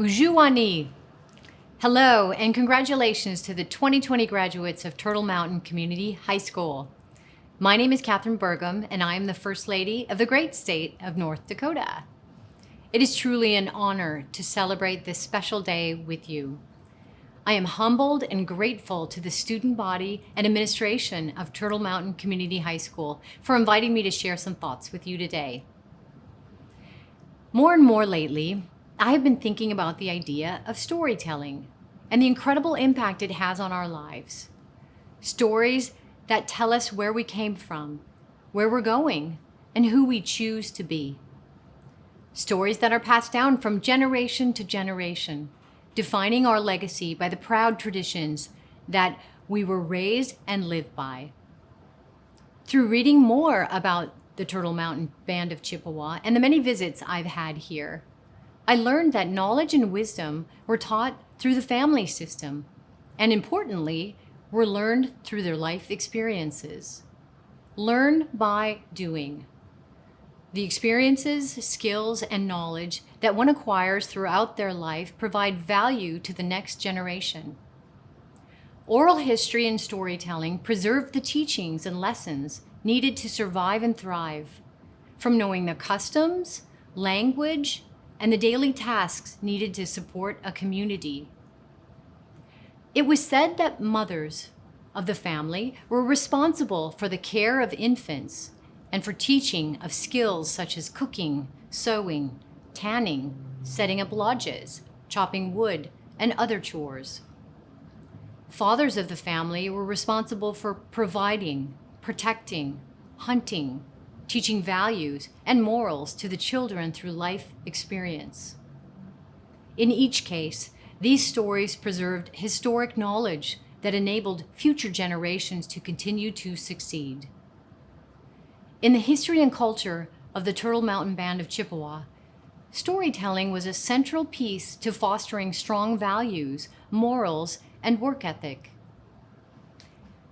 Bujuani. Hello and congratulations to the 2020 graduates of Turtle Mountain Community High School. My name is Kathryn Burgum and I am the First Lady of the great state of North Dakota. It is truly an honor to celebrate this special day with you. I am humbled and grateful to the student body and administration of Turtle Mountain Community High School for inviting me to share some thoughts with you today. More and more lately, I have been thinking about the idea of storytelling and the incredible impact it has on our lives. Stories that tell us where we came from, where we're going, and who we choose to be. Stories that are passed down from generation to generation, defining our legacy by the proud traditions that we were raised and live by. Through reading more about the Turtle Mountain Band of Chippewa and the many visits I've had here, I learned that knowledge and wisdom were taught through the family system, and importantly, were learned through their life experiences. Learn by doing. The experiences, skills, and knowledge that one acquires throughout their life provide value to the next generation. Oral history and storytelling preserve the teachings and lessons needed to survive and thrive, from knowing the customs, language, and the daily tasks needed to support a community. It was said that mothers of the family were responsible for the care of infants and for teaching of skills such as cooking, sewing, tanning, setting up lodges, chopping wood, and other chores. Fathers of the family were responsible for providing, protecting, hunting, teaching values and morals to the children through life experience. In each case, these stories preserved historic knowledge that enabled future generations to continue to succeed. In the history and culture of the Turtle Mountain Band of Chippewa, storytelling was a central piece to fostering strong values, morals, and work ethic.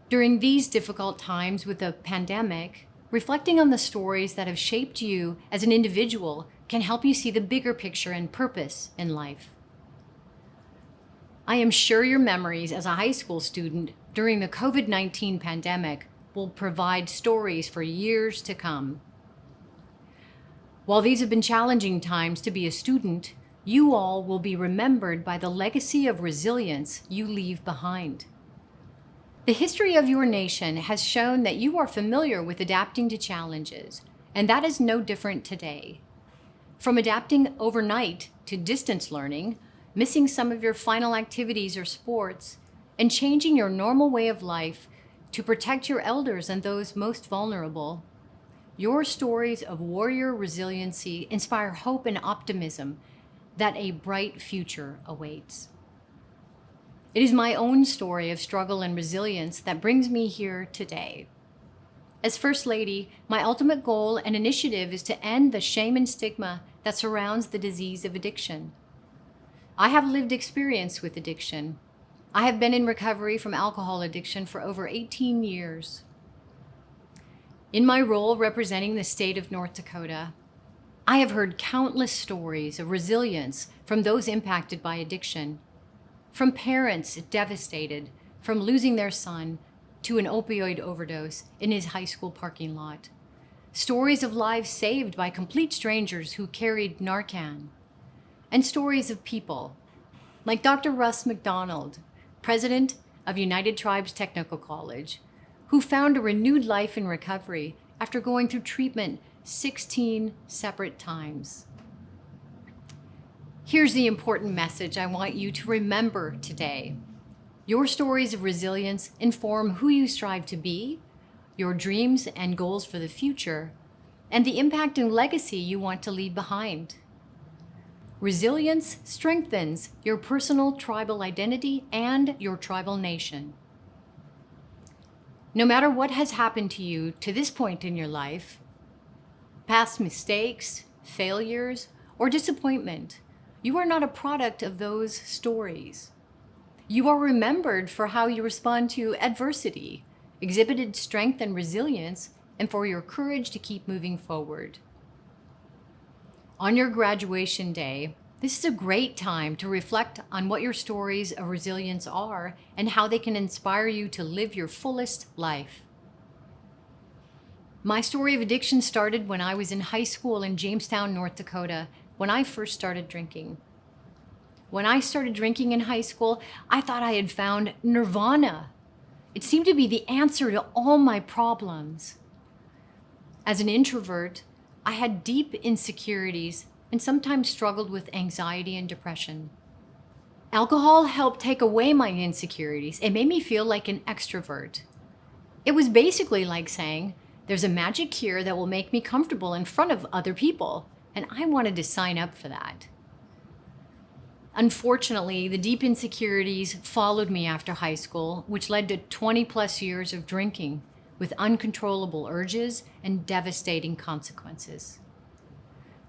During these difficult times with the pandemic, reflecting on the stories that have shaped you as an individual can help you see the bigger picture and purpose in life. I am sure your memories as a high school student during the COVID-19 pandemic will provide stories for years to come. While these have been challenging times to be a student, you all will be remembered by the legacy of resilience you leave behind. The history of your nation has shown that you are familiar with adapting to challenges, and that is no different today. From adapting overnight to distance learning, missing some of your final activities or sports, and changing your normal way of life to protect your elders and those most vulnerable, your stories of warrior resiliency inspire hope and optimism that a bright future awaits. It is my own story of struggle and resilience that brings me here today. As First Lady, my ultimate goal and initiative is to end the shame and stigma that surrounds the disease of addiction. I have lived experience with addiction. I have been in recovery from alcohol addiction for over 18 years. In my role representing the state of North Dakota, I have heard countless stories of resilience from those impacted by addiction. From parents devastated from losing their son to an opioid overdose in his high school parking lot. Stories of lives saved by complete strangers who carried Narcan. And stories of people like Dr. Russ McDonald, president of United Tribes Technical College, who found a renewed life in recovery after going through treatment 16 separate times. Here's the important message I want you to remember today. Your stories of resilience inform who you strive to be, your dreams and goals for the future, and the impact and legacy you want to leave behind. Resilience strengthens your personal tribal identity and your tribal nation. No matter what has happened to you to this point in your life, past mistakes, failures, or disappointment, you are not a product of those stories. You are remembered for how you respond to adversity, exhibited strength and resilience, and for your courage to keep moving forward. On your graduation day, This is a great time to reflect on what your stories of resilience are and how they can inspire you to live your fullest life. My story of addiction started when I was in high school in Jamestown, North Dakota, when I first started drinking. When I started drinking in high school, I thought I had found nirvana. It seemed to be the answer to all my problems. As an introvert, I had deep insecurities and sometimes struggled with anxiety and depression. Alcohol helped take away my insecurities. It made me feel like an extrovert. It was basically like saying, there's a magic cure that will make me comfortable in front of other people, and I wanted to sign up for that. Unfortunately, the deep insecurities followed me after high school, which led to 20 plus years of drinking with uncontrollable urges and devastating consequences.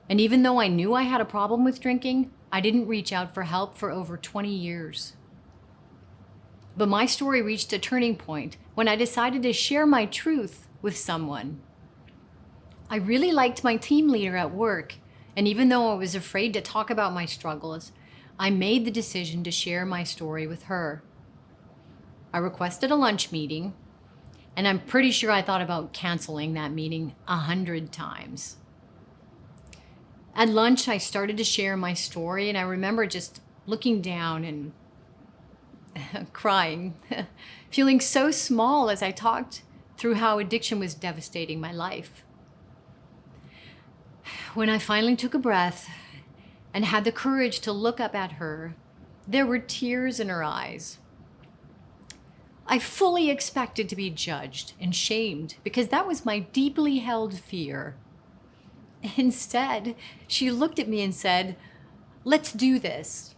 And even though I knew I had a problem with drinking, I didn't reach out for help for over 20 years. But my story reached a turning point when I decided to share my truth with someone. I really liked my team leader at work, and even though I was afraid to talk about my struggles, I made the decision to share my story with her. I requested a lunch meeting, and I'm pretty sure I thought about canceling that meeting 100 times. At lunch, I started to share my story, and I remember just looking down and crying, feeling so small as I talked through how addiction was devastating my life. When I finally took a breath and had the courage to look up at her, there were tears in her eyes. I fully expected to be judged and shamed because that was my deeply held fear. Instead, she looked at me and said, "Let's do this."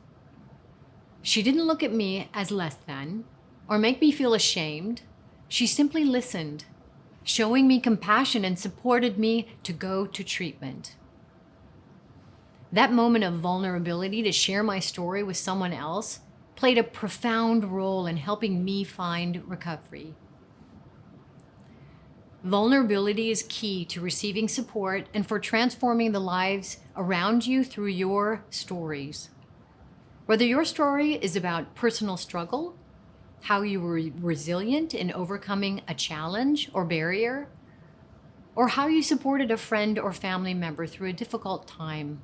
She didn't look at me as less than or make me feel ashamed. She simply listened, showing me compassion and supported me to go to treatment. That moment of vulnerability to share my story with someone else played a profound role in helping me find recovery. Vulnerability is key to receiving support and for transforming the lives around you through your stories. Whether your story is about personal struggle, how you were resilient in overcoming a challenge or barrier, or how you supported a friend or family member through a difficult time.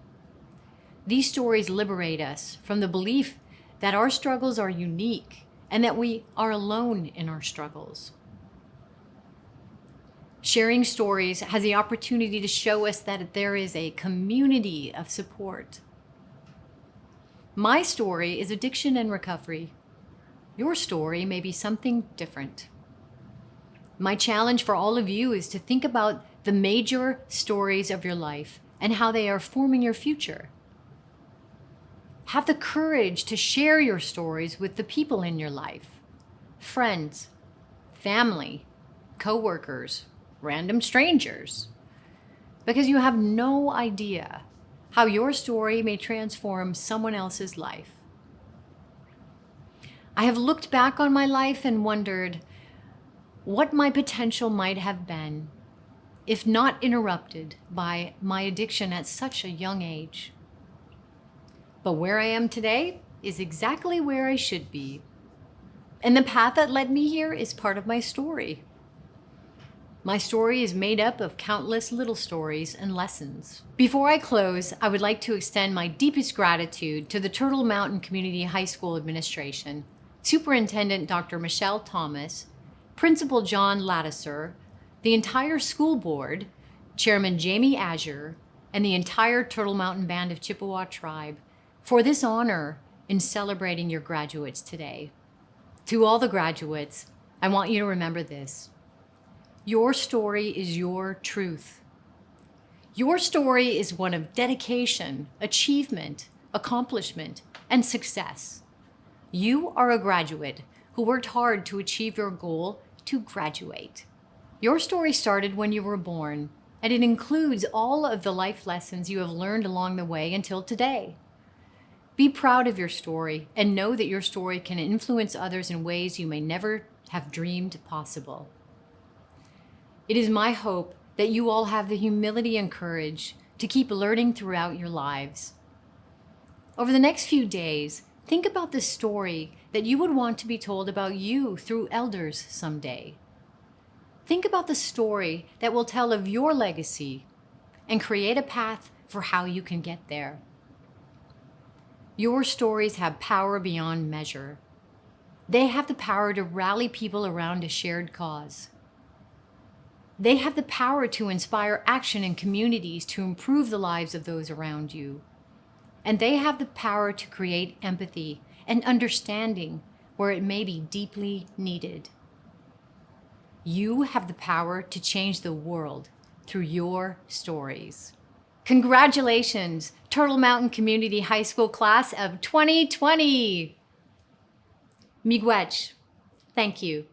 These stories liberate us from the belief that our struggles are unique and that we are alone in our struggles. Sharing stories has the opportunity to show us that there is a community of support. My story is addiction and recovery. Your story may be something different. My challenge for all of you is to think about the major stories of your life and how they are forming your future. Have the courage to share your stories with the people in your life, friends, family, coworkers, random strangers, because you have no idea how your story may transform someone else's life. I have looked back on my life and wondered what my potential might have been if not interrupted by my addiction at such a young age. But where I am today is exactly where I should be. And the path that led me here is part of my story. My story is made up of countless little stories and lessons. Before I close, I would like to extend my deepest gratitude to the Turtle Mountain Community High School Administration, Superintendent Dr. Michelle Thomas, Principal John Lattiser, the entire school board, Chairman Jamie Azure, and the entire Turtle Mountain Band of Chippewa Tribe for this honor in celebrating your graduates today. To all the graduates, I want you to remember this. Your story is your truth. Your story is one of dedication, achievement, accomplishment, and success. You are a graduate who worked hard to achieve your goal to graduate. Your story started when you were born, and it includes all of the life lessons you have learned along the way until today. Be proud of your story and know that your story can influence others in ways you may never have dreamed possible. It is my hope that you all have the humility and courage to keep learning throughout your lives. Over the next few days, think about the story that you would want to be told about you through elders someday. Think about the story that will tell of your legacy and create a path for how you can get there. Your stories have power beyond measure. They have the power to rally people around a shared cause. They have the power to inspire action in communities to improve the lives of those around you. And they have the power to create empathy and understanding where it may be deeply needed. You have the power to change the world through your stories. Congratulations, Turtle Mountain Community High School class of 2020! Miigwech, thank you.